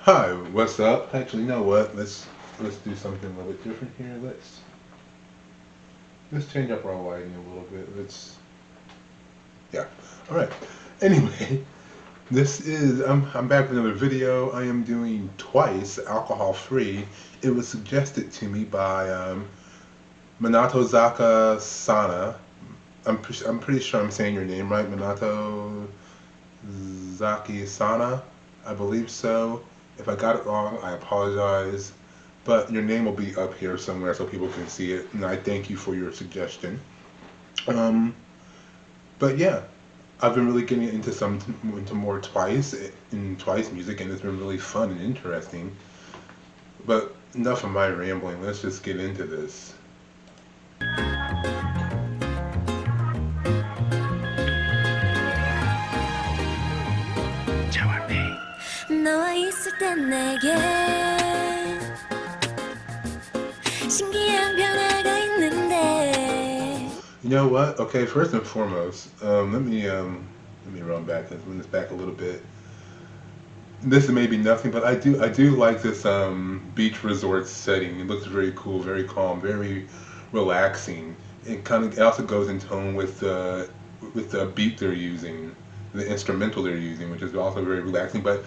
Hi, what's up? Actually, you know what? Let's do something a little bit different here. Let's change up our lighting a little bit. Yeah. All right. Anyway, this is I'm back with another video. I am doing Twice alcohol free. It was suggested to me by Minato Zaka Sana. I'm pretty sure I'm saying your name right, Minato Zaki Sana. I believe so. If I got it wrong, I apologize. But your name will be up here somewhere so people can see it, and I thank you for your suggestion. Um, but yeah, I've been really getting into more Twice music, and it's been really fun and interesting. But enough of my rambling. Let's just get into this. 너와 있을 땐 내게 신기한 변화가 있는데. You know what? Okay, first and foremost, let me run this back a little bit. This may be nothing, but I do like this beach resort setting. It looks very cool, very calm, very relaxing. It also goes in tone with the beat they're using, the instrumental they're using, which is also very relaxing. But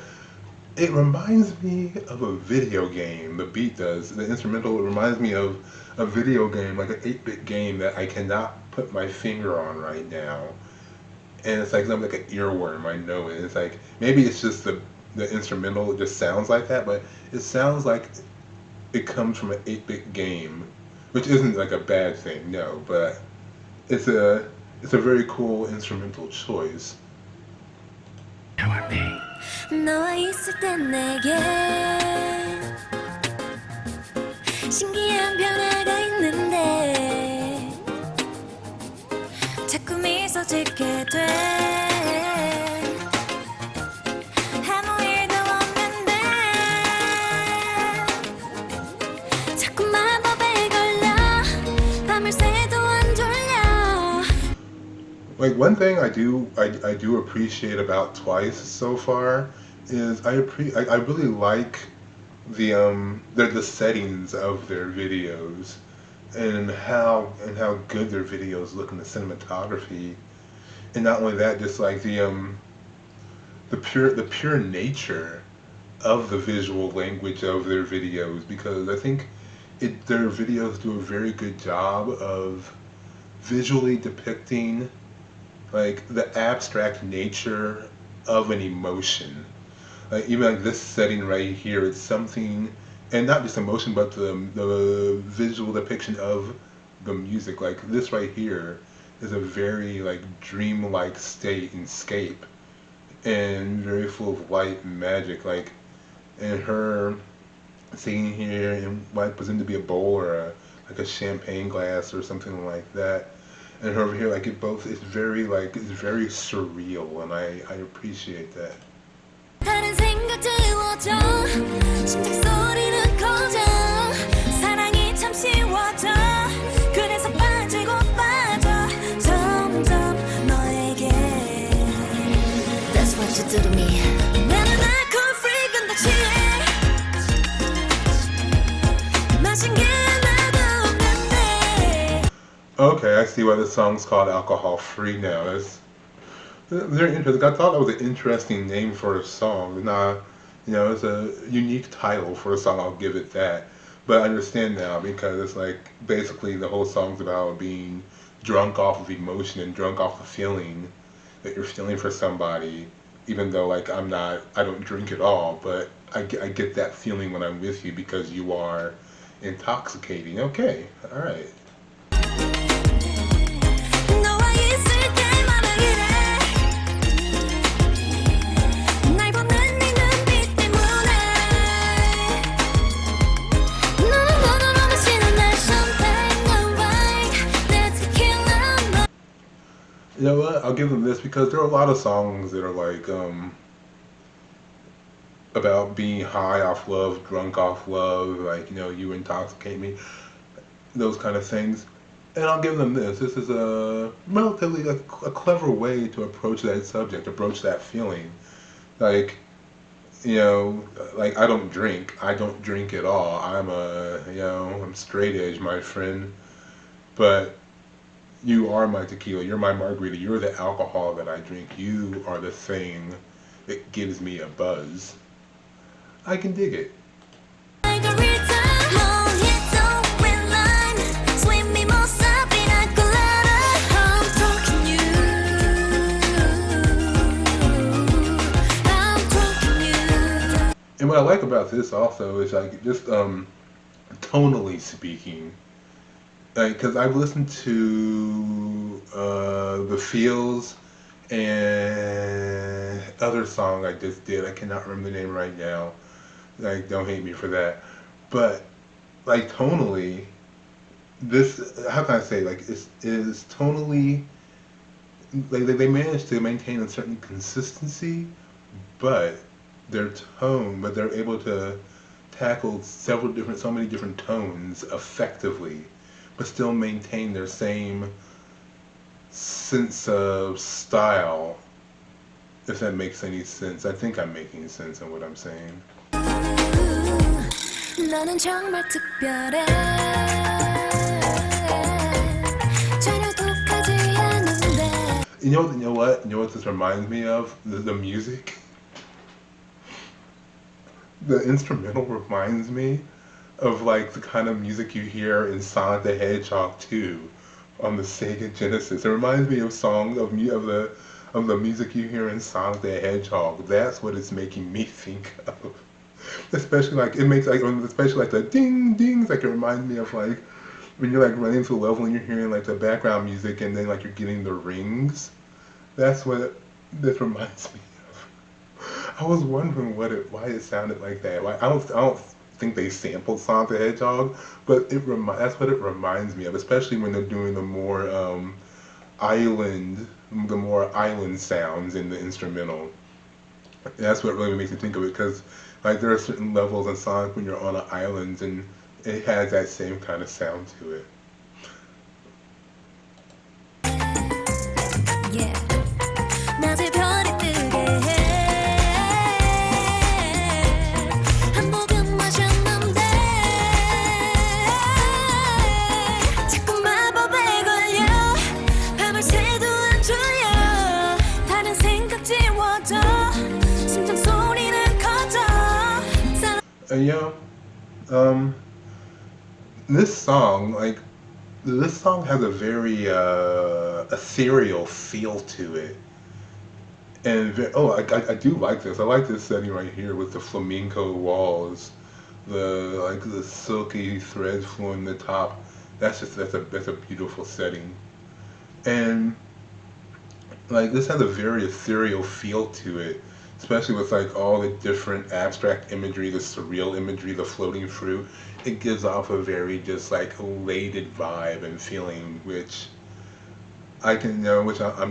it reminds me of a video game. The beat does. The instrumental reminds me of a video game, like an 8-bit game that I cannot put my finger on right now. And it's like something like an earworm. I know it. It's like maybe it's just the instrumental. It just sounds like that, but it sounds like it comes from an 8-bit game, which isn't like a bad thing. No, but it's a it's a very cool instrumental choice. 너와 있을 땐 내게 신기한 변화가 있는데 자꾸 미소 짓게 돼 아무 일도 없는데 자꾸 마법에 걸려 밤을 새도 안 졸려. Like one thing I do appreciate about Twice so far is I really like the settings of their videos and how good their videos look in the cinematography, and not only that, just like the pure nature of the visual language of their videos, because I think their videos do a very good job of visually depicting like the abstract nature of an emotion. Like even like this setting right here, it's something, and not just emotion, but the visual depiction of the music. Like this right here is a very like dreamlike state and scape, and very full of light and magic. And her singing here in what presumed to be a bowl or like a champagne glass or something like that. And her over here, like it's very it's very surreal, and I appreciate that. 다른 생각 지워져 심장 소리는 커져 사랑이 참 쉬워져 그래서 빠지고 빠져 점점 너에게. That's what you do to me. 나는 alcohol free 근데 취해 마신 게 하나도 없는데. Okay, I see why this song's called Alcohol Free now. That's very interesting. I thought that was an interesting name for a song. Now, it's a unique title for a song. I'll give it that. But I understand now because it's like basically the whole song's about being drunk off of emotion and drunk off the feeling that you're feeling for somebody. Even though like I don't drink at all, but I get that feeling when I'm with you because you are intoxicating. Okay, all right. You know what? I'll give them this because there are a lot of songs that are like about being high off love, drunk off love, like you intoxicate me, those kind of things. And I'll give them this. This is a relatively a clever way to approach that subject, approach that feeling. Like you know, like I don't drink. I don't drink at all. I'm straight edge, my friend. But you are my tequila. You're my margarita. You're the alcohol that I drink. You are the thing that gives me a buzz. I can dig it. And what I like about this also is like just tonally speaking, like because I've listened to the Feels and other song I just did. I cannot remember the name right now. Like don't hate me for that. But like tonally, this how can I say like is tonally like they managed to maintain a certain consistency, but their tone, but they're able to tackle so many different tones effectively, but still maintain their same sense of style, if that makes any sense. I think I'm making sense in what I'm saying. 너는 정말 특별해. 전혀 독하지 않은데. You know what this reminds me of? The music. The instrumental reminds me of like the kind of music you hear in Sonic the Hedgehog 2 on the Sega Genesis. It reminds me of songs of the music you hear in Sonic the Hedgehog. That's what it's making me think of. Especially like it makes like especially like the ding dings, like it reminds me of like when you're like running to a level and you're hearing like the background music and then like you're getting the rings. That's what this reminds me of. I was wondering why it sounded like that. Why I don't think they sampled Sonic the Hedgehog, but that's what it reminds me of, especially when they're doing island the more island sounds in the instrumental. That's what really makes me think of it because like there are certain levels in Sonic when you're on an island and it has that same kind of sound to it. Yeah, um, like, this song has a very ethereal feel to it, and I do like this. I like this setting right here with the flamenco walls, the silky threads flowing the top. That's a beautiful setting, and like this has a very ethereal feel to it, especially with like all the different abstract imagery, the surreal imagery, the floating fruit. It gives off a very just like elated vibe and feeling, which I'm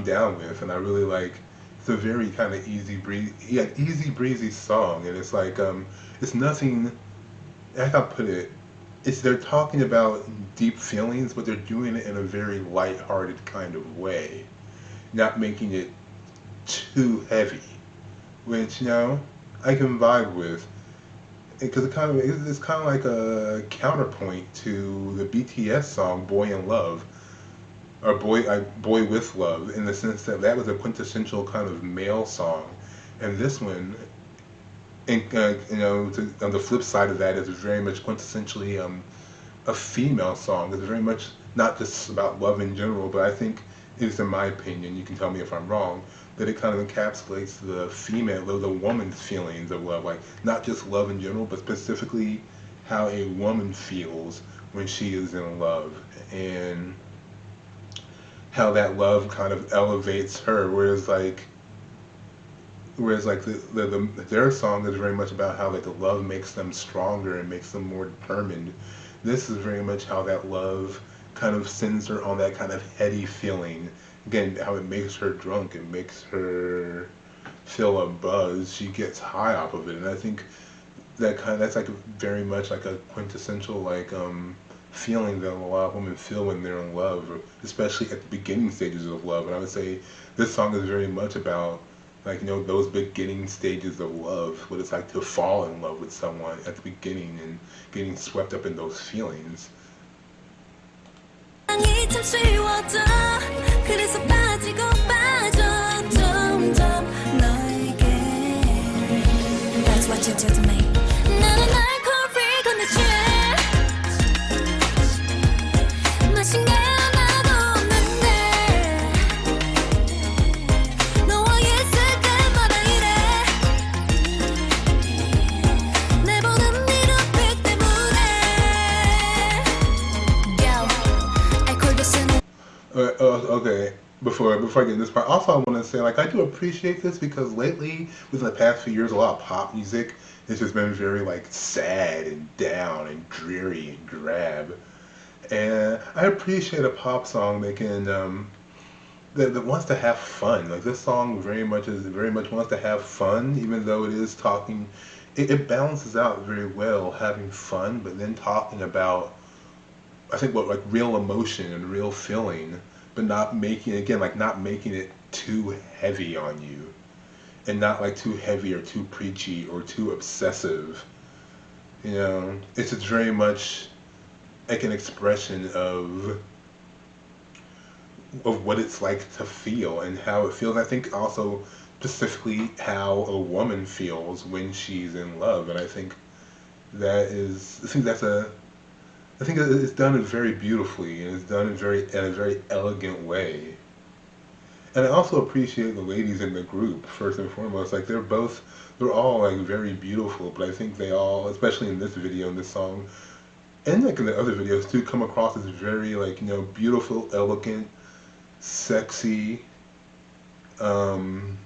down with, and I really like. It's a very kind of easy breezy song, and it's like it's nothing. I can put it. It's they're talking about deep feelings, but they're doing it in a very light-hearted kind of way, not making it too heavy, which I can vibe with because it's kind of like a counterpoint to the BTS song "Boy in Love" or "Boy with Love" in the sense that that was a quintessential kind of male song, and this one, and on the flip side of that, is very much quintessentially a female song. It's very much not just about love in general, but I think it is, in my opinion, you can tell me if I'm wrong, that it kind of encapsulates the woman's feelings of love, like not just love in general, but specifically how a woman feels when she is in love, and how that love kind of elevates her, whereas like their song is very much about how like the love makes them stronger and makes them more determined. This is very much how that love kind of sends her on that kind of heady feeling. Again, how it makes her drunk, it makes her feel a buzz. She gets high off of it, and I think that's like very much like a quintessential like feeling that a lot of women feel when they're in love, especially at the beginning stages of love. And I would say this song is very much about Like, those beginning stages of love, what it's like to fall in love with someone at the beginning and getting swept up in those feelings. That's what you do to me. Okay, before I get to this part, also I want to say, like, I do appreciate this because lately, within the past few years, a lot of pop music has just been very, like, sad and down and dreary and drab. And I appreciate a pop song that wants to have fun. Like, this song very much wants to have fun, even though it is talking. It balances out very well, having fun, but then talking about, I think, what, like, real emotion and real feeling, but not making, again, like, not making it too heavy on you, and not like too heavy or too preachy or too obsessive. It's just very much like an expression of what it's like to feel and how it feels. I think also specifically how a woman feels when she's in love, and I think I think it's done it very beautifully, and it's done in a very elegant way. And I also appreciate the ladies in the group, first and foremost. Like, they're all, like, very beautiful, but I think they all, especially in this video, in this song, and, like, in the other videos too, come across as very, like, beautiful, elegant, sexy, and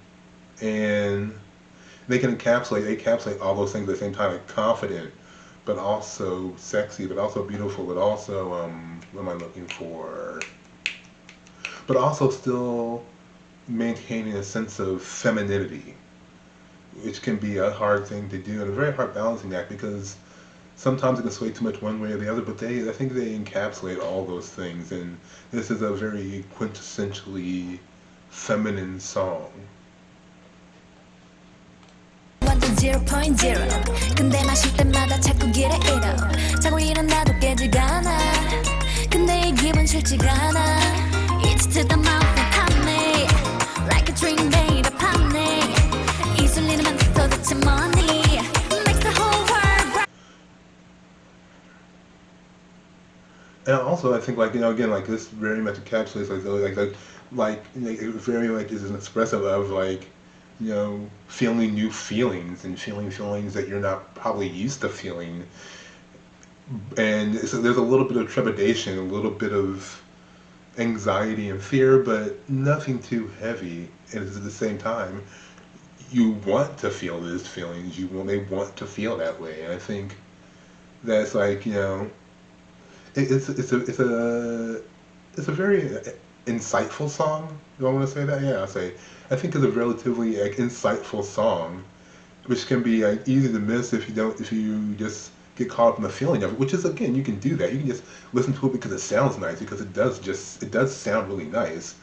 they encapsulate all those things at the same time, like confident, but also sexy, but also beautiful, but also, what am I looking for? But also still maintaining a sense of femininity, which can be a hard thing to do and a very hard balancing act because sometimes it can sway too much one way or the other, but I think they encapsulate all those things, and this is a very quintessentially feminine song. 0.0 근데 마실 때마다 자꾸 길에 잃어 자고 일어나도 깨지가 않아 근데 이 기분 싫지가 않아 It's to the mouth and pop me Like a dream made of honey 이 순리는 도대체 뭐니 Makes the whole world bright. And also I think, like, again, like, this very much encapsulates it very much is an expressive of, like, feeling new feelings and feeling feelings that you're not probably used to feeling. And so there's a little bit of trepidation, a little bit of anxiety and fear, but nothing too heavy. And at the same time, you want to feel these feelings. They want to feel that way. And I think that's, like, it's a very insightful song. Do I want to say that? Yeah, I'll say. I think it's a relatively, like, insightful song, which can be, like, easy to miss if you just get caught up in the feeling of it. Which is, again, you can do that. You can just listen to it because it sounds nice, because it does sound really nice.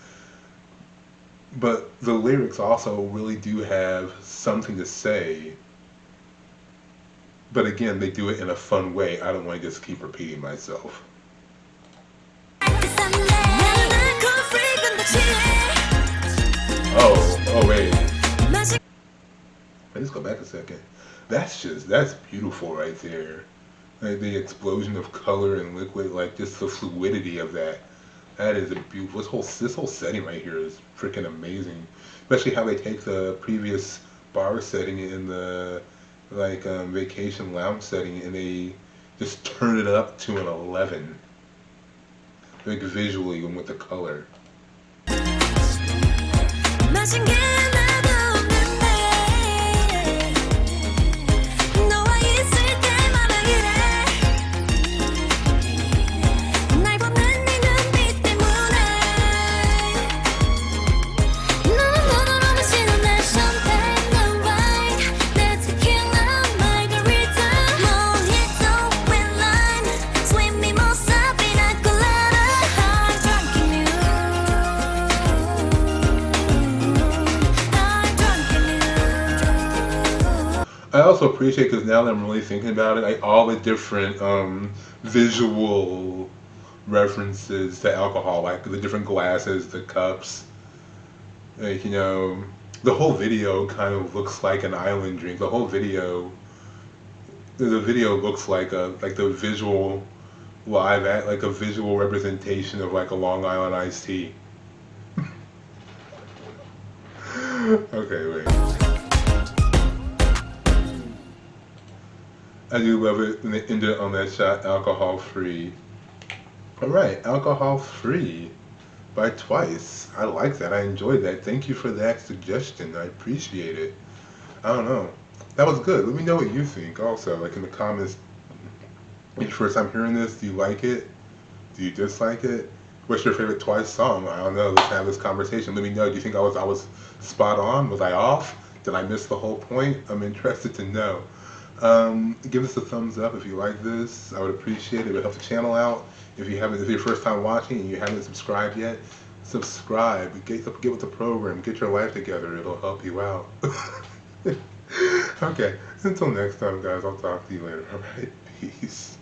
But the lyrics also really do have something to say. But again, they do it in a fun way. I don't want to just keep repeating myself. Oh wait. Let's go back a second. That's beautiful right there. Like, the explosion of color and liquid, like, just the fluidity of that. That is a beautiful, this whole setting right here is freaking amazing. Especially how they take the previous bar setting in the, like, vacation lounge setting, and they just turn it up to an 11. Like, visually and with the color. also appreciate, because now that I'm really thinking about it, like all the different visual references to alcohol, like the different glasses, the cups, like, you know, the whole video kind of looks like an island drink. The video looks like like the visual like a visual representation of like a Long Island iced tea. Okay, wait. I do love it when they end it on that shot, alcohol free. Alright, alcohol free by Twice. I like that. I enjoyed that. Thank you for that suggestion. I appreciate it. I don't know. That was good. Let me know what you think also, like in the comments. If your first time hearing this, do you like it? Do you dislike it? What's your favorite Twice song? I don't know. Let's have this conversation. Let me know. Do you think I was spot on? Was I off? Did I miss the whole point? I'm interested to know. Give us a thumbs up if you like this. I would appreciate it. It would help the channel out. If it's your first time watching and you haven't subscribed yet, subscribe. Get with the program. Get your life together. It'll help you out. Okay. Until next time, guys. I'll talk to you later. All right. Peace.